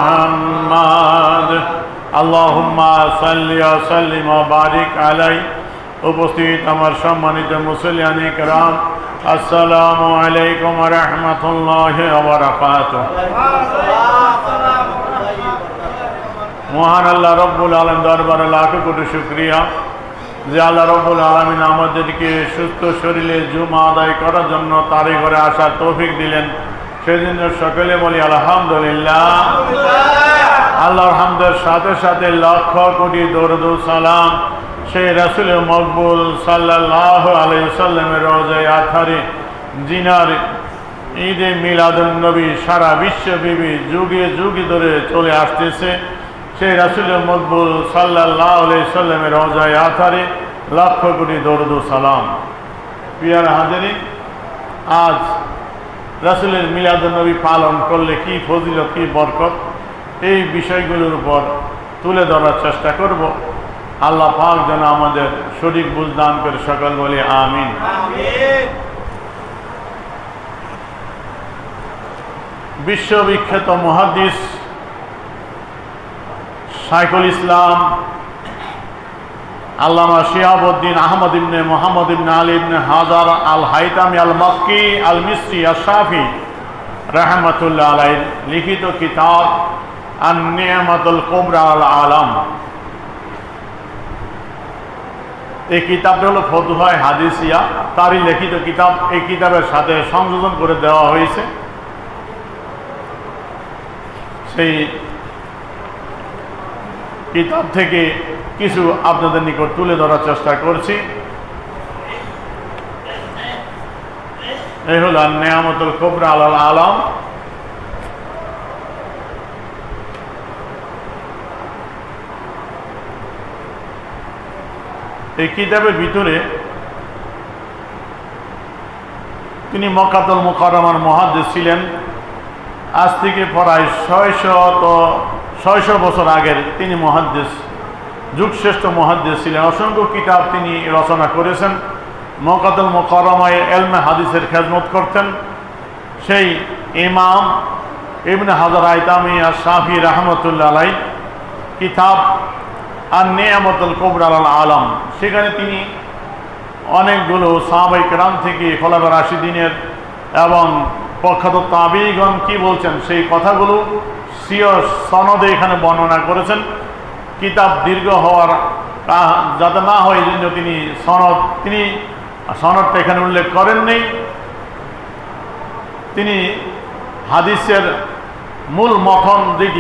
মুহাম্মাদ আল্লাহুম্মা সাল্লি ওয়া সাল্লিম ওয়া বারিক আলাইহি। উপস্থিত আমার সম্মানিত মুসলিয়ানে কেরাম, আসসালামু আলাইকুম ওয়া রাহমাতুল্লাহি ওয়া বারাকাতুহু। মহান আল্লাহ রব্বুল আলামিন দরবারে লাখো কোটি শুকরিয়া যে আল্লাহ রব্বুল আলামিন আমাদেরকে সুস্থ শরীরে জুমা আদায় করার জন্য তার ঘরে আসার তৌফিক দিলেন। সেজন্য সকলে বলি আলহামদুলিল্লাহ। আল্লাহর হামদের সাথে সাথে লক্ষ কোটি দরুদ ও সালাম সেই রাসূল মকবুল সাল্লাল্লাহু আলাইহি ওয়াসাল্লামের রওজায়ে আথারে জিনার ঈদে মিলাদুন নবী সারা বিশ্বব্যাপী যুগে যুগে ধরে চলে আসতেছে। সেই রাসূল মকবুল সাল্লাল্লাহু আলাইহি ওয়াসাল্লামের রওজায়ে আথারে লক্ষ কোটি দরুদ ও সালাম। প্রিয় হাজিরিন, আজ রাসূলের মিলাদুন নবী পালন করলে কি ফজিলত, কি বরকত, এই বিষয়গুলোর উপর তুলে ধরার চেষ্টা করব। আল্লাহ পাক যেন আমাদের সঠিক বুঝ দান করে, সকল বলি আমিন। বিশ্ববিখ্যাত মুহাদ্দিস শাইখুল ইসলাম আল্লামা শিহাবুদ্দিন আহমদ ইবনে মুহাম্মদ ইবনে আলী ইবনে হাজার আল হাইতামি আল মক্কি আল মিসরি আশ-শাফি রাহমাতুল্লাহ আলাইহি লিখিত কিতাব আন-নি'মাতুল কুবরা আল আলাম। এই কিতাবটা হলো ফতুহায়ে হাদিসিয়া, তারই লিখিত কিতাব। এই কিতাবের সাথে সংযোজন করে দেওয়া হয়েছে। সেই কিতাব থেকে কিছু আপনাদের নিকট তুলে ধরার চেষ্টা করছি। এই হল নিয়ামতুল কুবরা আল আলাম। এই কিতাবের ভিতরে তিনি মক্কাতুল মুকাররমার মুহাদ্দিস ছিলেন। আজ থেকে প্রায় 600 বছর আগের তিনি মুহাদ্দিস, যুগশ্রেষ্ঠ মুহাদ্দিস ছিলেন। অসংখ্য কিতাব তিনি রচনা করেছেন। মক্কাতুল মুকাররমায় ইলমে হাদিসের খেদমত করতেন। সেই ইমাম ইবনে হাজার হাইতামি আশ-শাফি রাহমাতুল্লাহ আলাইহি কিতাব আন-নি'মাতুল কুবরা আল আলাম, সেখানে তিনি অনেকগুলো সাহাবায়ে কেরাম থেকে খোলাফায়ে রাশিদিনের এবং প্রখ্যাত তাবিঈগণ কি বলছেন সেই কথাগুলো সিয় সনদে এখানে বর্ণনা করেছেন। কিতাব দীর্ঘ হওয়ার যাতে না হয় এই জন্য তিনি সনদটা এখানে উল্লেখ করেননি। তিনি হাদিসের মূল মথন যেটি